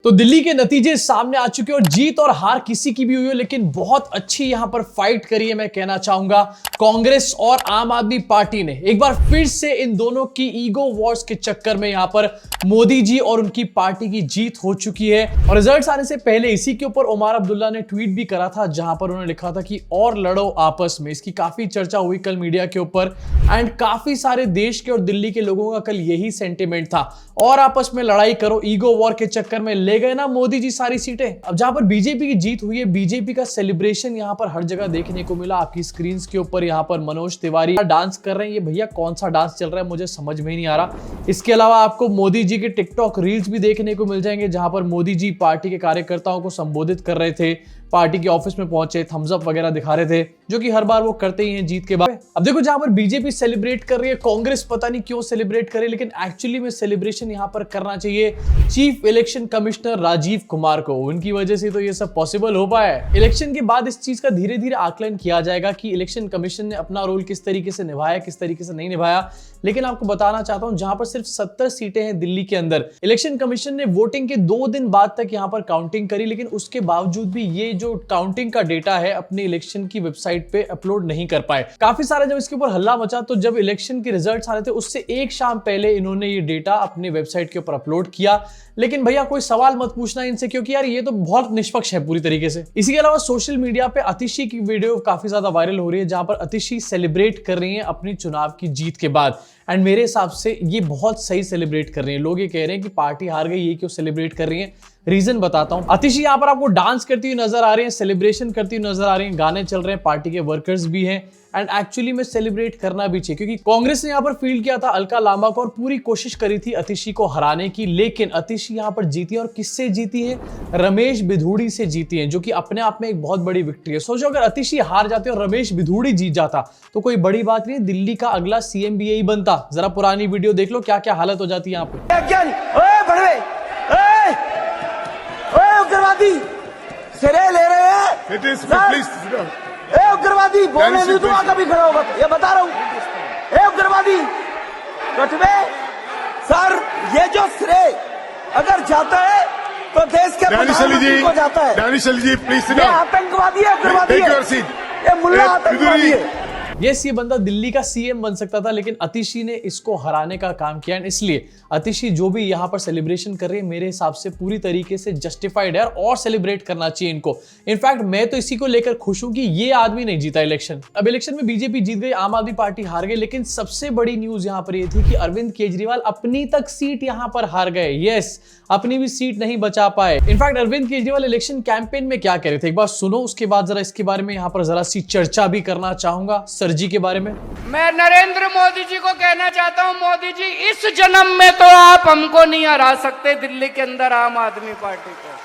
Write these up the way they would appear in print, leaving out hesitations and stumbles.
तो दिल्ली के नतीजे सामने आ चुके और जीत और हार किसी की भी हुई हो, लेकिन बहुत अच्छी यहां पर फाइट करी है। मैं कहना चाहूंगा कांग्रेस और आम आदमी पार्टी ने एक बार फिर से इन दोनों की ईगो वॉर्स के चक्कर में यहां पर मोदी जी और उनकी पार्टी की जीत हो चुकी है। और रिजल्ट्स आने से पहले इसी के ऊपर उमर अब्दुल्ला ने ट्वीट भी करा था, जहां पर उन्होंने लिखा था कि और लड़ो आपस में। इसकी काफी चर्चा हुई कल मीडिया के ऊपर एंड काफी सारे देश के और दिल्ली के लोगों का कल यही सेंटिमेंट था, और आपस में लड़ाई करो, ईगो वॉर के चक्कर में ले गए ना मोदी जी सारी सीटें। अब जहां पर बीजेपी की जीत हुई है, बीजेपी का सेलिब्रेशन यहां पर हर जगह देखने को मिला। आपकी स्क्रीन के ऊपर यहां पर मनोज तिवारी डांस कर रहे हैं। ये भैया कौन सा डांस चल रहा है, मुझे समझ में नहीं आ रहा। इसके अलावा आपको मोदी जी के टिकटॉक रील्स भी देखने को मिल जाएंगे, जहां पर मोदी जी पार्टी के कार्यकर्ताओं को संबोधित कर रहे थे, पार्टी के ऑफिस में पहुंचे, थम्स अप वगैरह दिखा रहे थे, जो कि हर बार वो करते ही हैं जीत के बाद। अब देखो, जहां पर बीजेपी सेलिब्रेट कर रही है, कांग्रेस पता नहीं क्यों सेलिब्रेट करे, लेकिन एक्चुअली में सेलिब्रेशन यहां पर करना चाहिए chief election commissioner Rajiv Kumar को। उनकी वजह से तो ये सब पॉसिबल हो पाया है। इलेक्शन के बाद इस चीज का धीरे धीरे आकलन किया जाएगा कि इलेक्शन कमीशन ने अपना रोल किस तरीके से निभाया, किस तरीके से नहीं निभाया। लेकिन आपको बताना चाहता हूं, जहां पर सिर्फ 70 सीटें हैं दिल्ली के अंदर, इलेक्शन कमीशन ने वोटिंग के 2 दिन बाद तक यहां पर काउंटिंग करी, लेकिन उसके बावजूद भी ये जो काउंटिंग का डेटा है अपने इलेक्शन की वेबसाइट पे अपलोड नहीं कर पाए। काफी सारा जब इसके ऊपर हल्ला मचा, तो जब इलेक्शन के रिजल्ट्स आ रहे थे उससे एक शाम पहले इन्होंने ये डेटा अपने वेबसाइट के ऊपर अपलोड किया। लेकिन भैया कोई सवाल मत पूछना इनसे, क्योंकि यार ये तो बहुत निष्पक्ष है पूरी तरीके से। इसी के अलावा सोशल मीडिया पे अतिशी की वीडियो काफी ज्यादा वायरल हो रही है, जहां पर अतिशी सेलिब्रेट कर रही है अपनी चुनाव की जीत के बाद। एंड मेरे हिसाब से ये बहुत सही सेलिब्रेट कर रही है। लोग ये कह रहे हैं कि पार्टी हार गई, ये क्यों सेलिब्रेट कर रही है। रीजन बताता हूं। अतिशी यहां पर आपको डांस करती हुई नजर आ रही है, सेलिब्रेशन करती हुई नजर आ रही है, गाने चल रहे हैं, पार्टी के वर्कर्स भी हैं, एंड एक्चुअली में सेलिब्रेट करना भी चाहिए, क्योंकि कांग्रेस ने यहां पर फील्ड किया था अलका लांबा को और पूरी कोशिश करी थी अतिशी को हराने की। लेकिन अतिशी यहां पर जीती है, और किससे जीती है? रमेश बिधूड़ी से जीती है, जो कि अपने आप में एक बहुत बड़ी विक्ट्री है। सोचो अगर अतिशी हार जाती और रमेश बिधूड़ी जीत जाता तो कोई बड़ी बात नहीं, दिल्ली का अगला सीएम भी यही बनता। जरा पुरानी वीडियो देख लो, क्या क्या हालत हो जाती है यहाँ पे। उग्रवादी सिरे ले रहे हैं, उग्रवादी बोलने नहीं दूंगा कभी खड़ा होगा, ये बता रहा हूं। उग्रवादी कटवे सर, ये जो श्रेय अगर जाता है तो देश के प्रधानमंत्री को जाता है। प्लीज, ये आतंकवादी है, उग्रवादी है, ये मुल्ला आतंकवादी है। यस, ये बंदा दिल्ली का सीएम बन सकता था, लेकिन अतिशी ने इसको हराने का काम किया। इसलिए अतिशी जो भी यहां पर सेलिब्रेशन कर रही है, मेरे हिसाब से पूरी तरीके से जस्टिफाइड है, और सेलिब्रेट करना चाहिए इनको। इनफैक्ट मैं तो इसी को लेकर खुश हूं कि ये आदमी नहीं जीता इलेक्शन। अब इलेक्शन में बीजेपी जीत गई, आम आदमी पार्टी हार गई, लेकिन सबसे बड़ी न्यूज यहां पर यह थी कि अरविंद केजरीवाल अपनी तक सीट यहां पर हार गए। यस, अपनी भी सीट नहीं बचा पाए। In fact Arvind Kejriwal election campaign में क्या कह रहे थे, एक बार सुनो, उसके बाद जरा इसके बारे में यहां पर जरा सी चर्चा भी करना चाहूंगा जी के बारे में। मैं नरेंद्र मोदी जी को कहना चाहता हूं, मोदी जी इस जन्म में तो आप हमको नहीं हरा सकते दिल्ली के अंदर आम आदमी पार्टी को।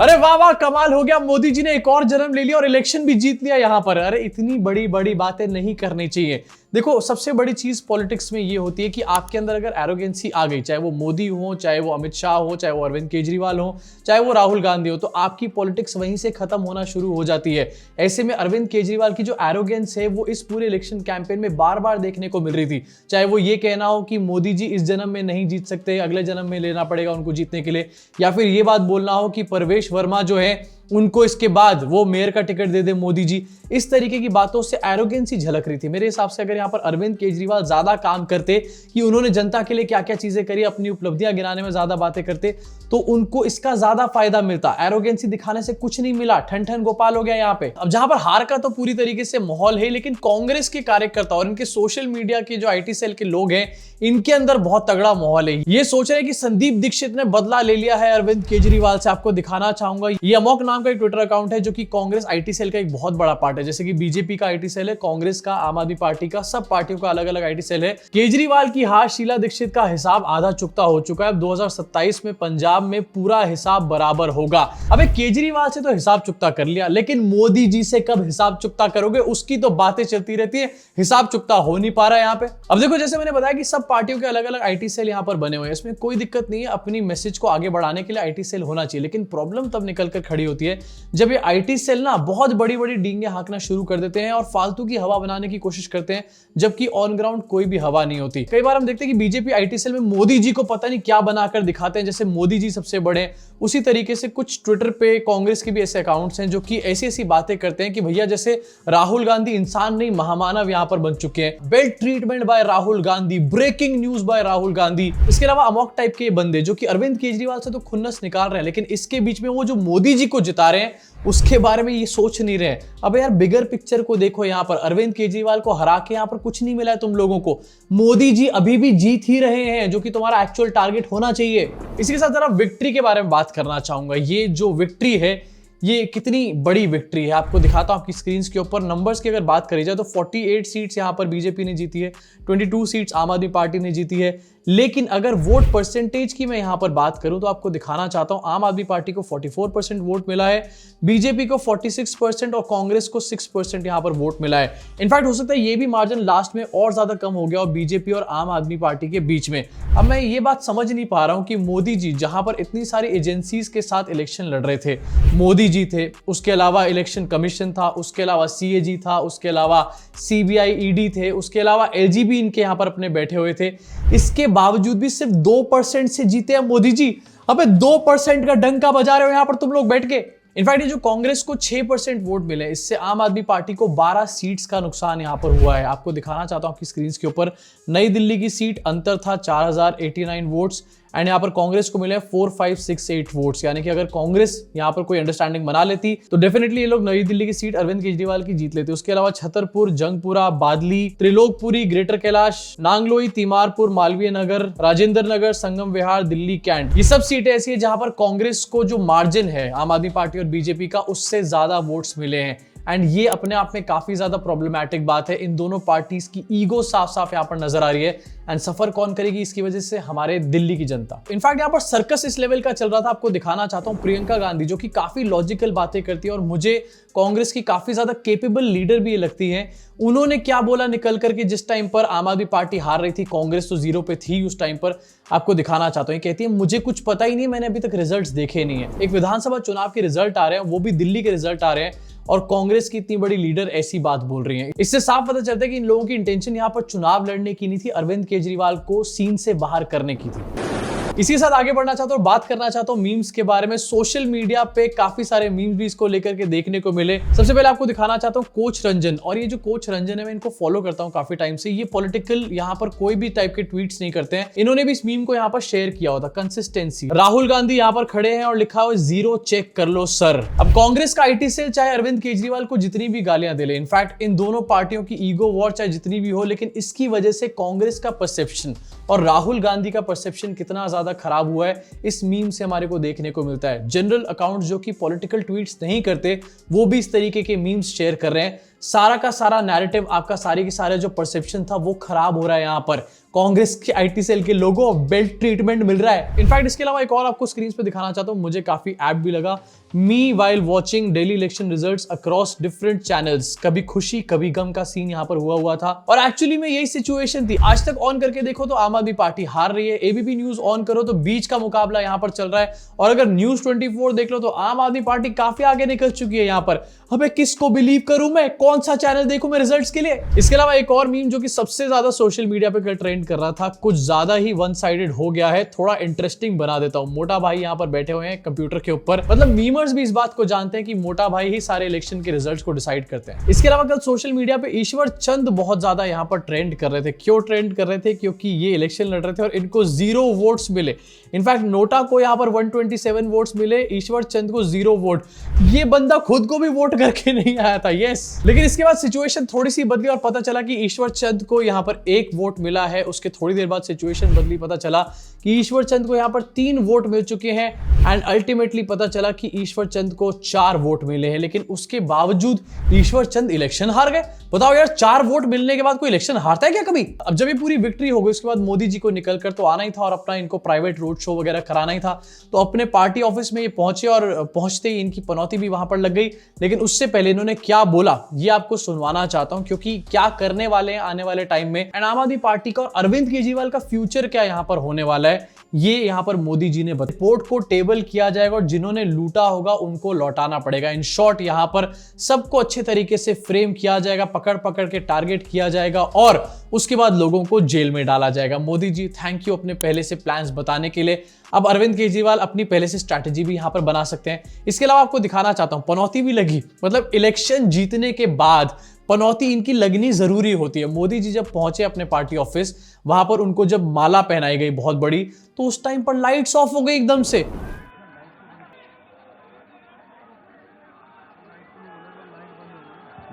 अरे वाह वाह, कमाल हो गया, मोदी जी ने एक और जन्म ले लिया और इलेक्शन भी जीत लिया यहां पर। अरे इतनी बड़ी बड़ी बातें नहीं करनी चाहिए। देखो, सबसे बड़ी चीज पॉलिटिक्स में ये होती है कि आपके अंदर अगर एरोगेंसी आ गई, चाहे वो मोदी हो, चाहे वो अमित शाह हो, चाहे वो अरविंद केजरीवाल हो, चाहे वो राहुल गांधी हो, तो आपकी पॉलिटिक्स वहीं से खत्म होना शुरू हो जाती है। ऐसे में अरविंद केजरीवाल की जो एरोगेंस है, वो इस पूरे इलेक्शन कैंपेन में बार बार देखने को मिल रही थी। चाहे वो ये कहना हो कि मोदी जी इस जन्म में नहीं जीत सकते, अगले जन्म में लेना पड़ेगा उनको जीतने के लिए, या फिर ये बात बोलना हो कि परवेश वर्मा जो है उनको इसके बाद वो मेयर का टिकट दे दे मोदी जी। इस तरीके की बातों से एरोगेंसी झलक रही थी। मेरे हिसाब से अगर यहाँ पर अरविंद केजरीवाल ज्यादा काम करते कि उन्होंने जनता के लिए क्या क्या चीजें करी, अपनी उपलब्धियां गिनाने में ज्यादा बातें करते, तो उनको इसका ज्यादा फायदा मिलता। एरोगेंसी दिखाने से कुछ नहीं मिला, ठन ठन गोपाल हो गया यहाँ पे। अब जहां पर हार का तो पूरी तरीके से माहौल है, लेकिन कांग्रेस के कार्यकर्ता और इनके सोशल मीडिया के जो IT सेल के लोग हैं, इनके अंदर बहुत तगड़ा माहौल है। ये सोच रहे हैं कि संदीप दीक्षित ने बदला ले लिया है अरविंद केजरीवाल से। आपको दिखाना चाहूंगा, ये अमोक नाम का एक ट्विटर अकाउंट है, जो कि कांग्रेस IT सेल का एक बहुत बड़ा पार्ट है। जैसे कि बीजेपी का IT सेल है, कांग्रेस का, आम आदमी पार्टी का, सब पार्टियों का अलग अलग IT सेल है। केजरीवाल की हार, शीला दीक्षित का हिसाब आधा चुकता हो चुका है। अब 2027 में पंजाब में पूरा हिसाब बराबर होगा। अबे केजरीवाल से तो हिसाब चुकता कर लिया, लेकिन मोदी जी से कब हिसाब चुकता करोगे, उसकी तो बातें चलती रहती है, हिसाब चुकता हो नहीं पा रहा है यहाँ पे। अब देखो, जैसे मैंने बताया कि सब पार्टियों के अलग अलग IT सेल यहाँ पर बने हुए हैं, इसमें कोई दिक्कत नहीं है, अपनी मैसेज को आगे बढ़ाने के लिए IT सेल होना चाहिए। लेकिन प्रॉब्लम तब निकल कर खड़ी होती है जब ये IT सेल ना बहुत बड़ी बड़ी डींगे हाँकना शुरू कर देते हैं और फालतू की हवा बनाने की कोशिश करते हैं, जबकि ऑन ग्राउंड कोई भी हवा नहीं होती। कई बार हम देखते हैं कि बीजेपी आईटी सेल में मोदी जी को पता नहीं क्या बनाकर दिखाते हैं, जैसे मोदी जी सबसे बड़े। उसी तरीके से कुछ ट्विटर पे कांग्रेस के भी ऐसे अकाउंट्स हैं जो कि ऐसी ऐसी बातें करते हैं कि भैया जैसे राहुल गांधी इंसान नहीं महामानव यहां पर बन चुके हैं। Belt treatment by Rahul Gandhi, breaking news by Rahul Gandhi. इसके अलावा अमोक टाइप के बंदे जो कि अरविंद केजरीवाल से तो खुन्नस निकाल रहे हैं, लेकिन इसके बीच में वो जो मोदी जी को जिता रहे हैं उसके बारे में ये सोच नहीं रहे। अब यार बिगर पिक्चर को देखो, यहां पर अरविंद केजरीवाल को हरा के यहां पर कुछ नहीं मिला है तुम लोगों को। मोदी जी अभी भी जीत ही रहे हैं, जो कि तुम्हारा एक्चुअल टारगेट होना चाहिए। इसी के साथ जरा विक्ट्री के बारे में बात करना चाहूंगा। ये जो विक्ट्री है ये कितनी बड़ी विक्ट्री है आपको दिखाता हूं आपकी स्क्रीन के ऊपर। नंबर्स की अगर बात करी जाए तो 48 सीट्स यहां पर बीजेपी ने जीती है, 22 सीट्स आम आदमी पार्टी ने जीती है। लेकिन अगर वोट परसेंटेज की मैं यहां पर बात करूं तो आपको दिखाना चाहता हूं आम आदमी पार्टी को 44% वोट मिला है, बीजेपी को 46% और कांग्रेस को 6% यहां पर वोट मिला है। इनफैक्ट हो सकता है ये भी मार्जिन लास्ट में और ज्यादा कम हो गया और बीजेपी और आम आदमी पार्टी के बीच में। अब मैं ये बात समझ नहीं पा रहा हूं कि मोदी जी जहां पर इतनी सारी एजेंसीज के साथ इलेक्शन लड़ रहे थे, मोदी जी थे, उसके अलावा इलेक्शन कमीशन था, उसके अलावा सीएजी था, उसके अलावा सीबीआई ईडी थे, उसके अलावा एलजीबी इनके यहां पर अपने बैठे हुए थे, इसके बावजूद भी सिर्फ 2% से जीते हैं मोदी जी। अबे 2% का डंका बजा रहे हो यहां पर तुम लोग बैठ के। इनफैक्ट ये जो कांग्रेस को 6% वोट मिले, इससे आम आदमी पार्टी को 12 सीट्स का नुकसान यहां पर हुआ है। आपको दिखाना चाहता हूं आपकी स्क्रीन के ऊपर। नई दिल्ली की सीट अंतर था 4089 वोट्स एंड यहां पर कांग्रेस को मिले 4568 वोट्स। यानी कि अगर कांग्रेस यहां पर कोई अंडरस्टैंडिंग बना लेती तो डेफिनेटली ये लोग नई दिल्ली की सीट अरविंद केजरीवाल की जीत लेते। उसके अलावा छतरपुर, जंगपुरा, बादली, त्रिलोकपुरी, ग्रेटर कैलाश, नांगलोई, तीमारपुर, मालवीय नगर, राजेंद्र नगर, संगम विहार, दिल्ली कैंट, ये सब सीटें ऐसी है जहां पर कांग्रेस को जो मार्जिन है आम आदमी पार्टी और बीजेपी का उससे ज्यादा वोट्स मिले हैं। एंड ये अपने आप में काफी ज्यादा प्रॉब्लमैटिक बात है। इन दोनों पार्टीज की ईगो साफ साफ यहां पर नजर आ रही है एंड सफर कौन करेगी इसकी वजह से? हमारे दिल्ली की जनता। इनफैक्ट यहां पर सर्कस इस लेवल का चल रहा था। आपको दिखाना चाहता हूं प्रियंका गांधी जो कि काफी लॉजिकल बातें करती है और मुझे कांग्रेस की काफी ज्यादा केपेबल लीडर भी ये लगती है। उन्होंने क्या बोला निकल करके जिस टाइम पर आम आदमी पार्टी हार रही थी, कांग्रेस तो 0 पे थी उस टाइम पर। आपको दिखाना चाहता हूं, कहती है मुझे कुछ पता ही नहीं, मैंने अभी तक रिजल्ट्स देखे नहीं है। एक विधानसभा चुनाव के रिजल्ट आ रहे हैं, वो भी दिल्ली के रिजल्ट आ रहे हैं और कांग्रेस की इतनी बड़ी लीडर ऐसी बात बोल रही है। इससे साफ पता चलता है कि इन लोगों की इंटेंशन यहां पर चुनाव लड़ने की नहीं थी, अरविंद केजरीवाल को सीन से बाहर करने की थी। इसी के साथ आगे बढ़ना चाहता हूं और बात करना चाहता हूं मीम्स के बारे में। सोशल मीडिया पे काफी सारे मीम्स भी इसको लेकर के देखने को मिले। सबसे पहले आपको दिखाना चाहता हूं कोच रंजन, और ये जो कोच रंजन है मैं इनको फॉलो करता हूं काफी टाइम से। ये पॉलिटिकल यहां पर कोई भी टाइप के ट्वीट्स नहीं करते हैं। इन्होंने भी इस मीम को यहां पर शेयर किया होता, कंसिस्टेंसी। राहुल गांधी यहां पर खड़े हैं और लिखा हुआ 0 चेक कर लो सर। अब कांग्रेस का आईटी सेल चाहे अरविंद केजरीवाल को जितनी भी गालियां दे ले, इनफैक्ट इन दोनों पार्टियों की ईगो वॉर चाहे जितनी भी हो, लेकिन इसकी वजह से कांग्रेस का परसेप्शन और राहुल गांधी का परसेप्शन कितना ज्यादा खराब हुआ है इस मीम से हमारे को देखने को मिलता है। जनरल अकाउंट जो कि पॉलिटिकल ट्वीट्स नहीं करते वो भी इस तरीके के मीम्स शेयर कर रहे हैं। सारा का सारा नैरेटिव, आपका सारे के सारे जो परसेप्शन था वो खराब हो रहा है। यहां पर कांग्रेस के आईटी सेल के लोगों बेल्ट ट्रीटमेंट मिल रहा है। इनफैक्ट इसके अलावा एक और आपको स्क्रीन पे दिखाना चाहता हूं, मुझे काफी ऐप भी लगा। Me while watching daily election results across different channels. कभी खुशी कभी गम का सीन यहां पर हुआ था और एक्चुअली में यही सिचुएशन थी। आज तक ऑन करके देखो तो आम आदमी पार्टी हार रही है, एबीपी न्यूज ऑन करो तो बीच का मुकाबला यहां पर चल रहा है, और अगर न्यूज 24 देख लो तो आम आदमी पार्टी काफी आगे निकल चुकी है। यहां पर अबे किसको बिलीव करूं मैं, कौन सा चैनल देखूं मैं रिजल्ट्स के लिए? इसके अलावा एक और मीम जो कि सबसे ज्यादा सोशल मीडिया पे ट्रेंड कर रहा था, कुछ ज्यादा ही वन साइडेड हो गया है, थोड़ा इंटरेस्टिंग बना देता हूं। मोटा भाई यहां पर बैठे हुए हैं कंप्यूटर के ऊपर, मतलब मीमर्स भी इस बात को जानते हैं कि मोटा भाई ही सारे इलेक्शन के रिजल्ट्स को डिसाइड करते हैं। इसके अलावा कल सोशल मीडिया पे ईश्वर चंद बहुत ज्यादा यहां पर ट्रेंड कर रहे थे। क्यों ट्रेंड कर रहे थे? क्योंकि ये इलेक्शन लड़ रहे थे और इनको 0 वोट्स मिले। इनफैक्ट नोटा को यहां पर 127 वोट्स मिले, ईश्वर चंद को 0 वोट। ये बंदा खुद को भी वोट करके नहीं आया था, यस। लेकिन इसके बाद सिचुएशन थोड़ी सी बदली और पता चला कि ईश्वर चंद को यहां पर 1 वोट मिला है। उसके थोड़ी देर बाद सिचुएशन बदली, पता चला कि ईश्वर चंद को यहां पर 3 वोट मिल चुके हैं एंड अल्टीमेटली पता चला कि ईश्वर चंद को 4 वोट मिले हैं। लेकिन उसके बावजूद ईश्वर चंद इलेक्शन हार गए। बताओ यार, 4 वोट मिलने के बाद कोई इलेक्शन हारता है क्या कभी? अब जब ये पूरी विक्ट्री हो गई उसके बाद मोदी जी को निकलकर तो आना ही था और अपना इनको प्राइवेट रोड शो वगैरह कराना ही था। तो अपने पार्टी ऑफिस में ये पहुंचे और पहुंचते ही इनकी पनौती भी वहां पर लग गई। लेकिन उससे पहले इन्होंने क्या बोला ये आपको सुनवाना चाहता हूं, क्योंकि क्या करने वाले हैं आने वाले टाइम में एंड आम आदमी पार्टी का और अरविंद केजरीवाल का फ्यूचर क्या यहां पर होने वाला है ये यहां पर मोदी जी ने रिपोर्ट को टेबल किया जाएगा और जिन्होंने लूटा होगा उनको लौटाना पड़ेगा। इन शॉर्ट यहां पर सबको अच्छे तरीके से फ्रेम किया जाएगा, पकड़ पकड़ के टारगेट किया जाएगा और उसके बाद लोगों को जेल में डाला जाएगा। मोदी जी थैंक यू अपने पहले से प्लान्स बताने के लिए। अब अरविंद केजरीवाल अपनी पहले से स्ट्रैटेजी भी यहां पर बना सकते हैं। इसके अलावा आपको दिखाना चाहता हूं, पनौती भी लगी, मतलब इलेक्शन जीतने के बाद पनौती इनकी लगनी जरूरी होती है। मोदी जी जब पहुंचे अपने पार्टी ऑफिस, वहां पर उनको जब माला पहनाई गई बहुत बड़ी, तो उस टाइम पर लाइट्स ऑफ हो गई एकदम से।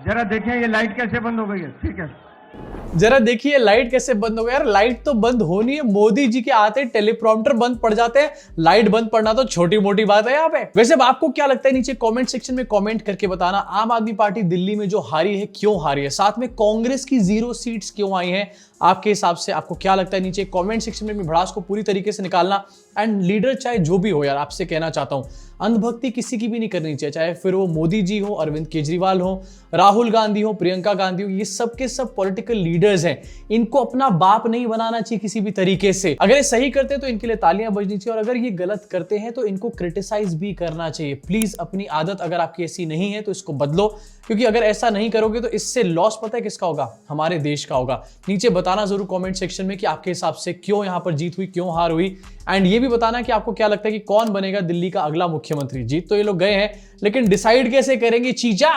जरा देखिए ये लाइट कैसे बंद हो गई है। ठीक है, जरा देखिए लाइट कैसे बंद हो गया। यार लाइट तो बंद होनी है, मोदी जी के आते टेलीप्रॉम्प्टर बंद पड़ जाते हैं, लाइट बंद पड़ना तो छोटी मोटी बात है यहाँ पे। वैसे अब आपको क्या लगता है नीचे कमेंट सेक्शन में कमेंट करके बताना। आम आदमी पार्टी दिल्ली में जो हारी है क्यों हारी है, साथ में कांग्रेस की 0 सीट्स क्यों आई हैं, आपके हिसाब से आपको क्या लगता है नीचे कमेंट सेक्शन में भड़ास को पूरी तरीके से निकालना। एंड लीडर चाहे जो भी हो यार, आपसे कहना चाहता हूं अंधभक्ति किसी की भी नहीं करनी चाहिए, चाहे फिर वो मोदी जी हो, अरविंद केजरीवाल हो, राहुल गांधी हो, प्रियंका गांधी हो, ये सब के सब पॉलिटिकल लीडर्स हैं। इनको अपना बाप नहीं बनाना चाहिए किसी भी तरीके से। अगर ये सही करते हैं तो इनके लिए तालियां बजनी चाहिए और अगर ये गलत करते हैं तो इनको क्रिटिसाइज भी करना चाहिए। प्लीज अपनी आदत अगर आपकी ऐसी नहीं है तो इसको बदलो, क्योंकि अगर ऐसा नहीं करोगे तो इससे लॉस पता है किसका होगा, हमारे देश का होगा। नीचे बताना जरूर कमेंट सेक्शन में कि आपके हिसाब से क्यों यहां पर जीत हुई, क्यों हार हुई। एंड ये भी बताना कि आपको क्या लगता है कि कौन बनेगा दिल्ली का अगला मुख्यमंत्री। जीत तो ये लोग गए हैं, लेकिन डिसाइड कैसे करेंगे चीजा।